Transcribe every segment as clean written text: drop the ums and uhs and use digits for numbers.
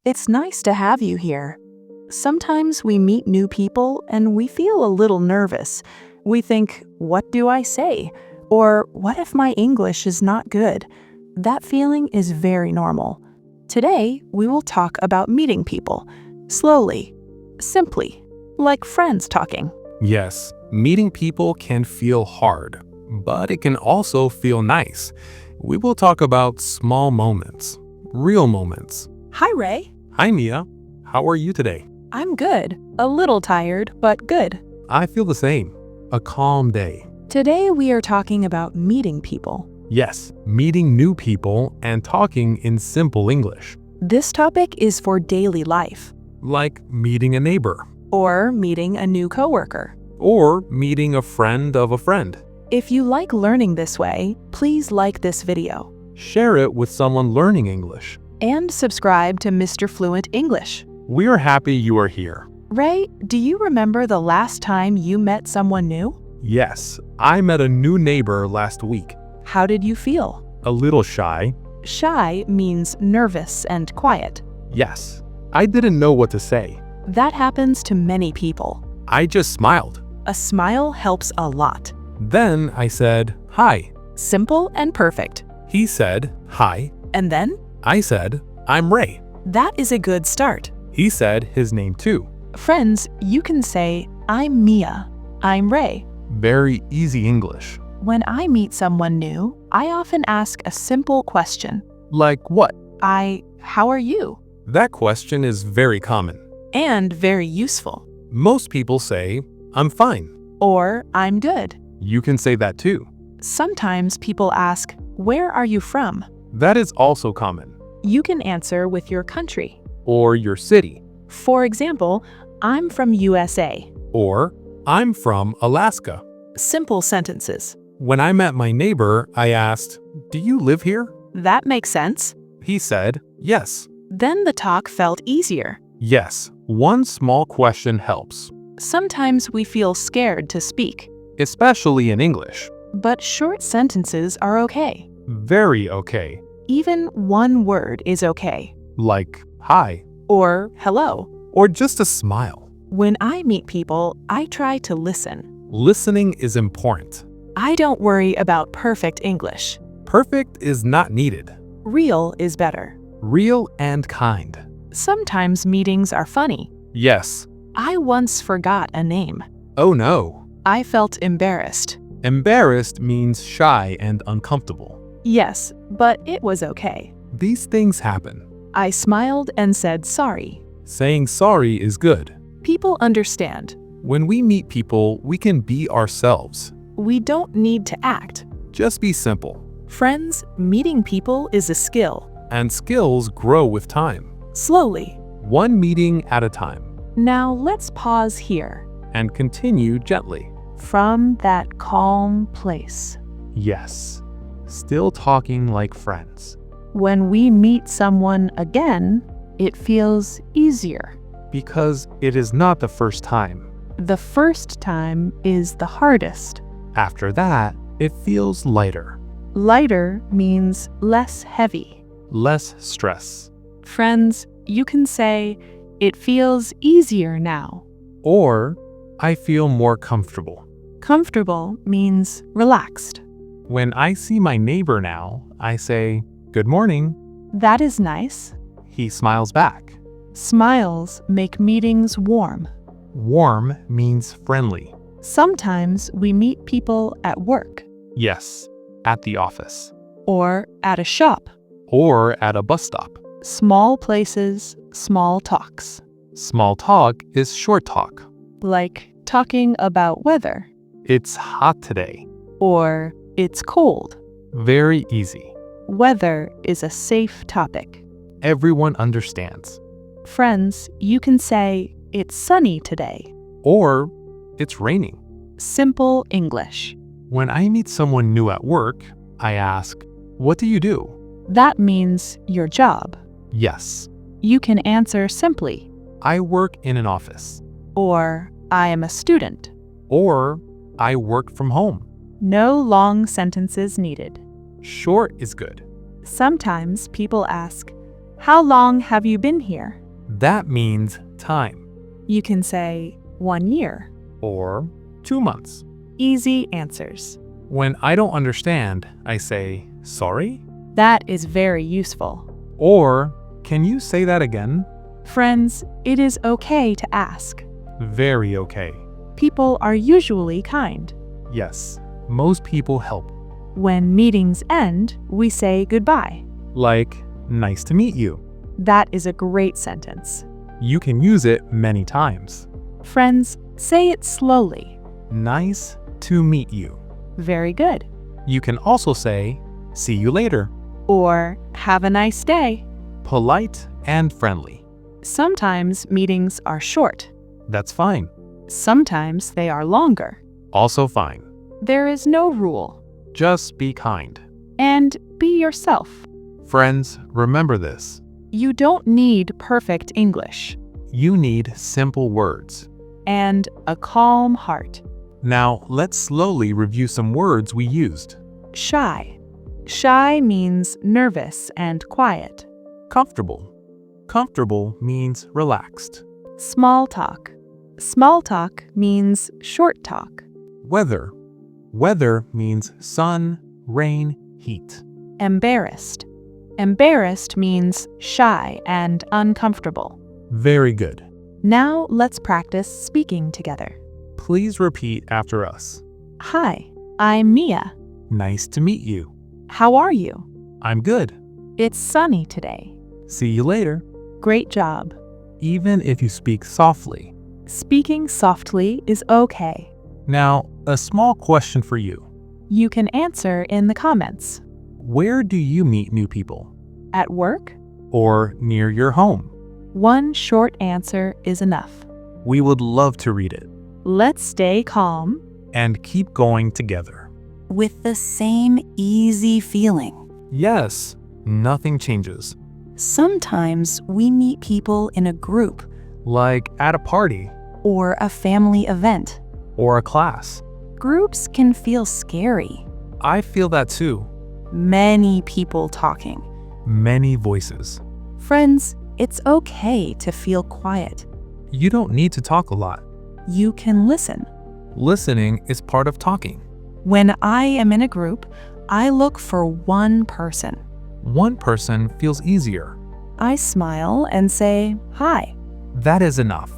It's nice to have you here. Sometimes we meet new people and we feel a little nervous. We think, what do I say? Or what if my English is not good? That feeling is very normal. Today, we will talk about meeting people. Slowly, simply, like friends talking. Yes, meeting people can feel hard, but it can also feel nice. We will talk about small moments, real moments. Hi, Ray. Hi, Mia. How are you today? I'm good. A little tired, but good. I feel the same. A calm day. Today, we are talking about meeting people. Yes, meeting new people and talking in simple English. This topic is for daily life, Like meeting a neighbor, or meeting a new coworker. or meeting a friend of a friend. If you like learning this way, please like this video Share it with someone learning English. and subscribe to Mr. Fluent English. We are happy you are here. Ray, do you remember the last time you met someone new? Yes, I met a new neighbor last week. How did you feel? A little shy. Shy means nervous and quiet. Yes, I didn't know what to say. That happens to many people. I just smiled. A smile helps a lot. Then I said, "Hi." Simple and perfect. He said, "Hi." And then? I said, "I'm Ray." That is a good start. He said his name too. Friends, you can say, I'm Mia. I'm Ray. Very easy English. When I meet someone new, I often ask a simple question. Like what? How are you? That question is very common. And very useful. Most people say, "I'm fine." Or, I'm good. You can say that too. Sometimes people ask, where are you from? That is also common. You can answer with your country. Or your city. For example, I'm from USA. Or, "I'm from Alaska." Simple sentences. When I met my neighbor, I asked, "Do you live here?" That makes sense. He said, "Yes." Then the talk felt easier. Yes, one small question helps, Sometimes we feel scared to speak, especially in English. but short sentences are okay. Very okay. Even one word is okay. Like hi, Or hello. or just a smile. When I meet people, I try to listen. Listening is important. I don't worry about perfect English. Perfect is not needed. Real is better. Real and kind. Sometimes meetings are funny. Yes. I once forgot a name. Oh no. I felt embarrassed. Embarrassed means shy and uncomfortable. Yes, but it was okay. These things happen. I smiled and said sorry. Saying sorry is good. People understand. When we meet people, we can be ourselves. We don't need to act. Just be simple. Friends, meeting people is a skill. And skills grow with time. Slowly. One meeting at a time. Now let's pause here. And continue gently. From that calm place. Yes. Still talking like friends. When we meet someone again, it feels easier. Because it is not the first time. The first time is the hardest. After that, it feels lighter. Lighter means less heavy. Less stress. Friends, you can say, it feels easier now. Or, I feel more comfortable. Comfortable means relaxed. When I see my neighbor now, I say, "Good morning." That is nice. He smiles back. Smiles make meetings warm. Warm means friendly. Sometimes we meet people at work Yes, at the office. or at a shop. Or at a bus stop. Small places, small talks. Small talk is short talk. Like talking about weather It's hot today. or it's cold. Very easy. Weather is a safe topic. Everyone understands. Friends, you can say, it's sunny today. Or, it's raining. Simple English. When I meet someone new at work, I ask, "What do you do?" That means your job. Yes, You can answer simply, I work in an office. or I am a student. Or, I work from home. No long sentences needed. Short is good. Sometimes people ask, How long have you been here? That means time. You can say 1 year. Or 2 months. Easy answers. When I don't understand, I say, sorry? That is very useful. Or, can you say that again? Friends, it is okay to ask. Very okay. People are usually kind. Yes, most people help. When meetings end, we say goodbye. Like, nice to meet you. That is a great sentence. You can use it many times. Friends, say it slowly. Nice to meet you. Very good. You can also say, see you later. Or have a nice day. Polite and friendly. Sometimes meetings are short. That's fine. Sometimes they are longer. Also fine. There is no rule. Just be kind. And be yourself. Friends, remember this. You don't need perfect English. You need simple words. And a calm heart. Now, let's slowly review some words we used. Shy. Shy means nervous and quiet. Comfortable. Comfortable means relaxed. Small talk. Small talk means short talk. Weather. Weather means sun, rain, heat. Embarrassed. Embarrassed means shy and uncomfortable. Very good. Now let's practice speaking together. Please repeat after us. Hi, I'm Mia. Nice to meet you. How are you? I'm good. It's sunny today. See you later. Great job. Even if you speak softly. Speaking softly is okay. Now, a small question for you. You can answer in the comments. Where do you meet new people? At work? Or near your home? One short answer is enough. We would love to read it. Let's stay calm And keep going together. with the same easy feeling. Yes, nothing changes. Sometimes we meet people in a group Like at a party or a family event. or a class. Groups can feel scary. I feel that too. Many people talking. Many voices. Friends, it's okay to feel quiet. You don't need to talk a lot. You can listen. Listening is part of talking. When I am in a group, I look for one person. One person feels easier. I smile and say, hi. That is enough.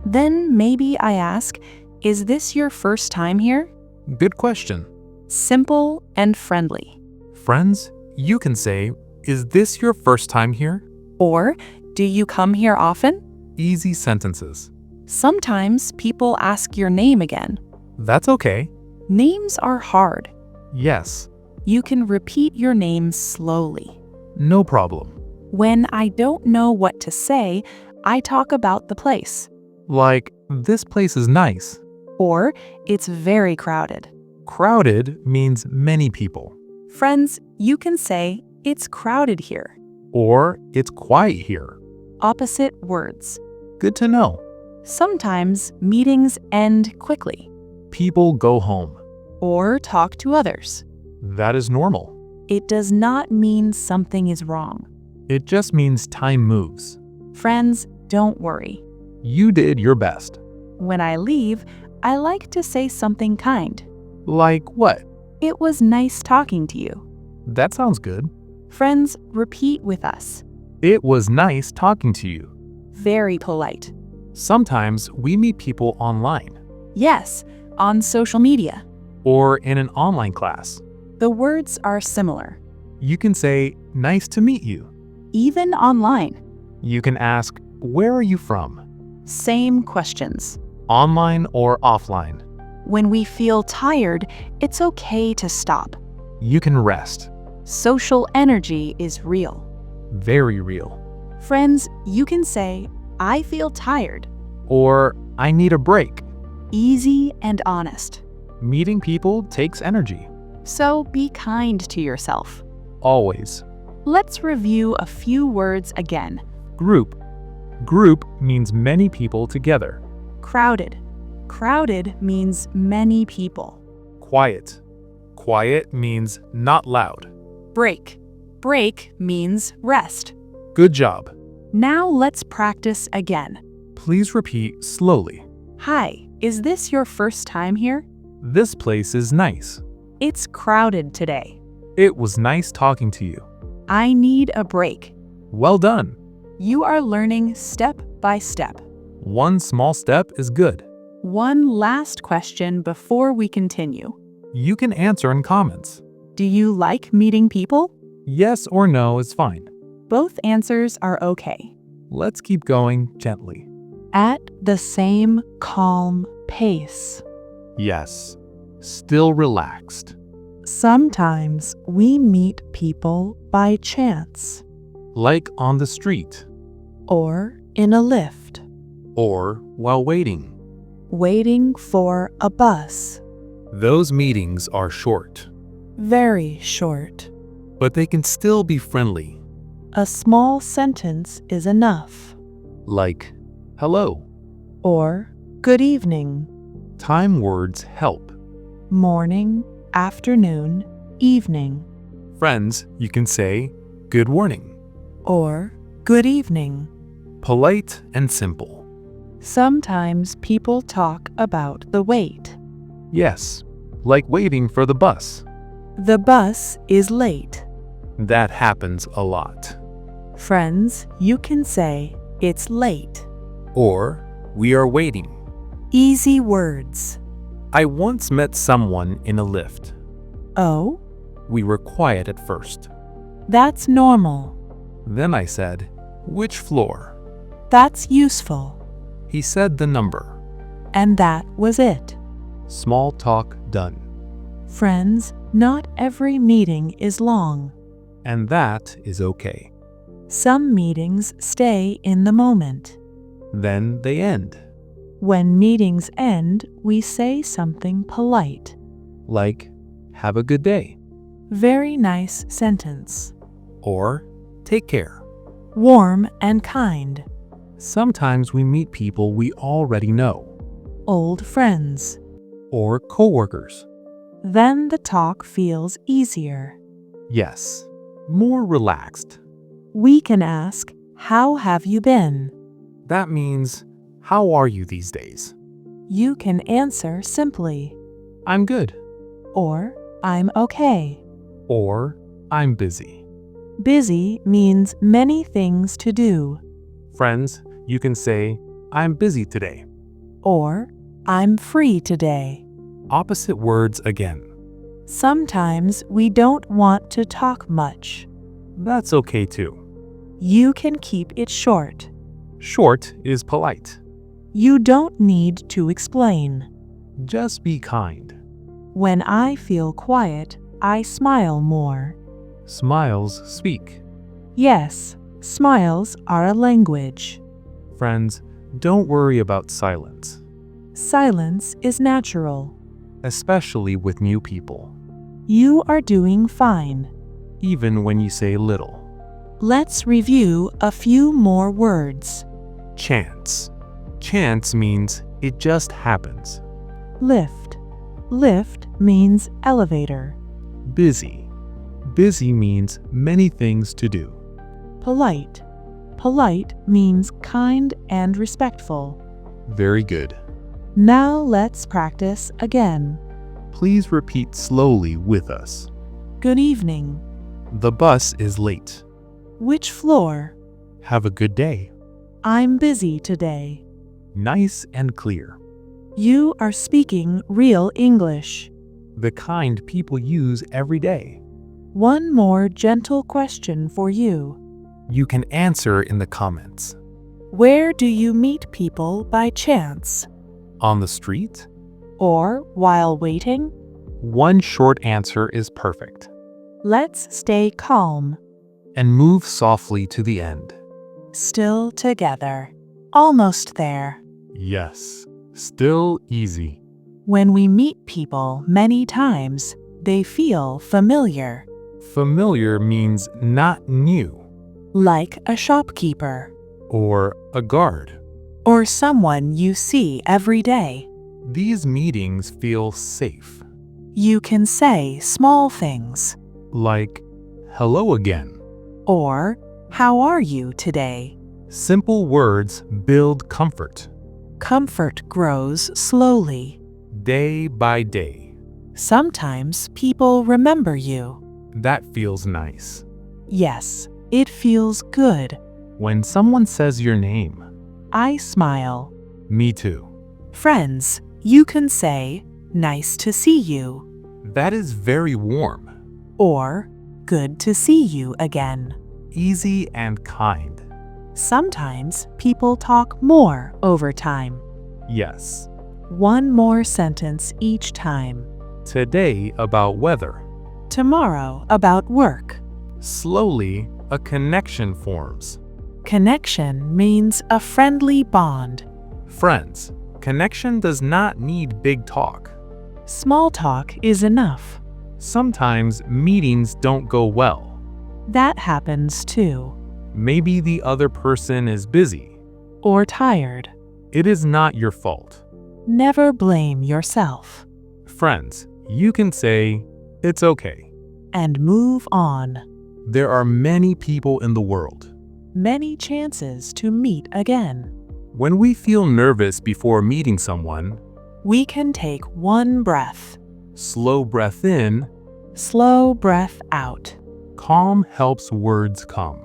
Then maybe I ask, is this your first time here? Good question. Simple and friendly. Friends, you can say, is this your first time here? Or, do you come here often? Easy sentences. Sometimes people ask your name again. That's okay. Names are hard. Yes, You can repeat your name slowly. no problem. When I don't know what to say, I talk about the place. Like, this place is nice. Or, it's very crowded. Crowded means many people. Friends, you can say, it's crowded here. Or, it's quiet here. Opposite words. Good to know. Sometimes meetings end quickly. People go home. Or talk to others. That is normal. It does not mean something is wrong. It just means time moves. Friends, don't worry. You did your best. When I leave, I like to say something kind. Like what? It was nice talking to you. That sounds good. Friends, repeat with us. It was nice talking to you. Very polite. Sometimes we meet people online Yes, on social media. or in an online class. The words are similar. You can say, nice to meet you. Even online. You can ask, where are you from? Same questions. Online or offline. When we feel tired, it's okay to stop. You can rest. Social energy is real. Very real. Friends, you can say, I feel tired. Or, I need a break. Easy and honest. Meeting people takes energy. So be kind to yourself. Always. Let's review a few words again. Group. Group means many people together. Crowded. Crowded means many people. Quiet. Quiet means not loud. Break. Break means rest. Good job. Now let's practice again. Please repeat slowly. Hi, is this your first time here? This place is nice. It's crowded today. It was nice talking to you. I need a break. Well done. You are learning step by step. One small step is good. One last question before we continue. You can answer in comments. Do you like meeting people? Yes or no is fine. Both answers are okay. Let's keep going gently. At the same calm pace. Yes. Still relaxed. Sometimes we meet people by chance Like on the street. or in a lift, Or while waiting. waiting for a bus. Those meetings are short. Very short. But they can still be friendly. A small sentence is enough. Like, hello. Or good evening, Time words help. morning, afternoon, evening. Friends, you can say, good morning. Or good evening. Polite and simple. Sometimes people talk about the wait. Yes, like waiting for the bus. The bus is late. That happens a lot. Friends, you can say it's late. Or, we are waiting. Easy words. I once met someone in a lift. Oh, We were quiet at first. that's normal. Then I said, which floor? That's useful. He said the number. And that was it. Small talk done. Friends, not every meeting is long. And that is okay. Some meetings stay in the moment. Then they end. When meetings end, we say something polite. Like, have a good day. Very nice sentence. Or, take care. Warm and kind. Sometimes we meet people we already know. Old friends. Or coworkers. Then the talk feels easier. Yes, more relaxed. We can ask, how have you been? That means, how are you these days? You can answer simply. I'm good. Or, I'm okay. Or, I'm busy. Busy means many things to do. Friends, you can say, I'm busy today. Or, I'm free today. Opposite words again. Sometimes we don't want to talk much. That's okay too. You can keep it short. Short is polite. You don't need to explain. Just be kind. When I feel quiet, I smile more. Smiles speak. Yes, smiles are a language. Friends, don't worry about silence, Silence is natural. especially with new people, You are doing fine. even when you say little. Let's review a few more words. Chance. Chance means it just happens. Lift. Lift means elevator. Busy. Busy means many things to do. Polite. Polite means kind and respectful. Very good. Now let's practice again. Please repeat slowly with us. Good evening. The bus is late. Which floor? Have a good day. I'm busy today. Nice and clear. You are speaking real English. The kind people use every day. One more gentle question for you. You can answer in the comments. Where do you meet people by chance? On the street? Or while waiting? One short answer is perfect. Let's stay calm. And move softly to the end. Still together. Almost there. Yes, still easy. When we meet people many times, they feel familiar. Familiar means not new. Like a shopkeeper. Or a guard. Or someone you see every day. These meetings feel safe. You can say small things. Like, hello again. Or, How are you today? Simple words build comfort. Comfort grows slowly. Day by day. Sometimes people remember you. That feels nice. Yes, it feels good. When someone says your name. I smile. Me too. Friends, you can say, "Nice to see you," That is very warm. or "Good to see you again." Easy and kind. Sometimes people talk more over time. Yes. One more sentence each time. Today about weather. Tomorrow about work. Slowly, a connection forms. Connection means a friendly bond. Friends, connection does not need big talk. Small talk is enough. Sometimes meetings don't go well. That happens too. Maybe the other person is busy. Or tired. It is not your fault. Never blame yourself. Friends, you can say, "It's okay." And move on. There are many people in the world. Many chances to meet again. When we feel nervous before meeting someone, We can take one breath. slow breath in, Slow breath out. calm helps words come.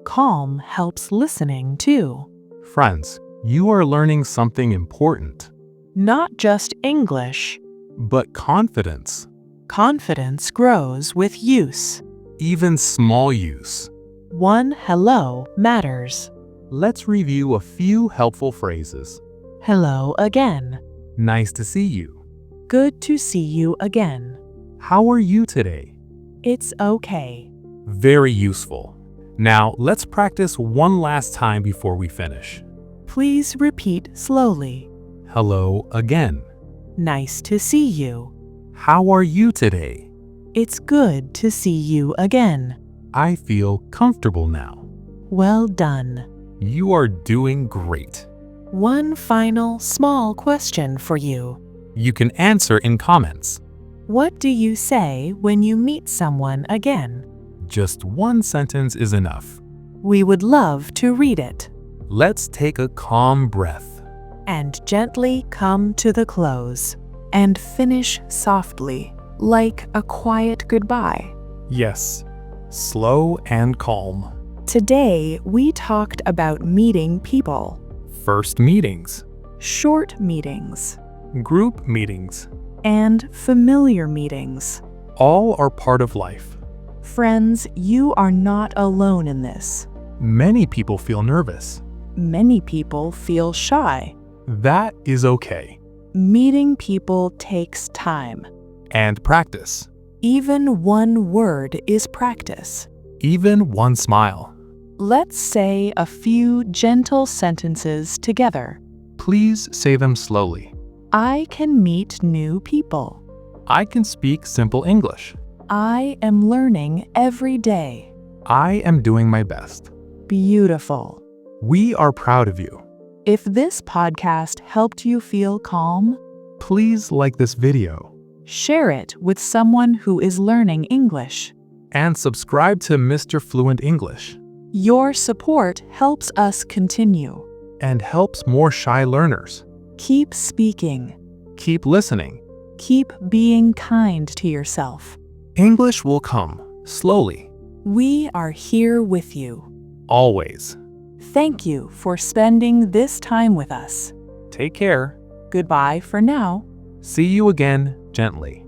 Calm helps listening too. Friends, you are learning something important, Not just English. but confidence, Confidence grows with use. even small use. One hello matters. Let's review a few helpful phrases. Hello again. Nice to see you. Good to see you again. How are you today? It's okay. Very useful. Now, let's practice one last time before we finish. Please repeat slowly. Hello again. Nice to see you. How are you today? It's good to see you again. I feel comfortable now. Well done. You are doing great. One final small question for you. You can answer in comments. What do you say when you meet someone again? Just one sentence is enough. We would love to read it. Let's take a calm breath. And gently come to the close. And finish softly, like a quiet goodbye. Yes, slow and calm. Today, we talked about meeting people. First meetings, Short meetings. group meetings, And familiar meetings. all are part of life. Friends, you are not alone in this. Many people feel nervous. Many people feel shy. That is okay. Meeting people takes time. And practice. Even one word is practice. Even one smile. Let's say a few gentle sentences together. Please say them slowly. I can meet new people. I can speak simple English. I am learning every day. I am doing my best. Beautiful. We are proud of you. If this podcast helped you feel calm, Please like this video share it with someone who is learning English. and subscribe to Mr. Fluent English Your support helps us continue. and helps more shy learners. Keep speaking. Keep listening. Keep being kind to yourself. English will come slowly, We are here with you. always. Thank you for spending this time with us. Take care. Goodbye for now. See you again gently.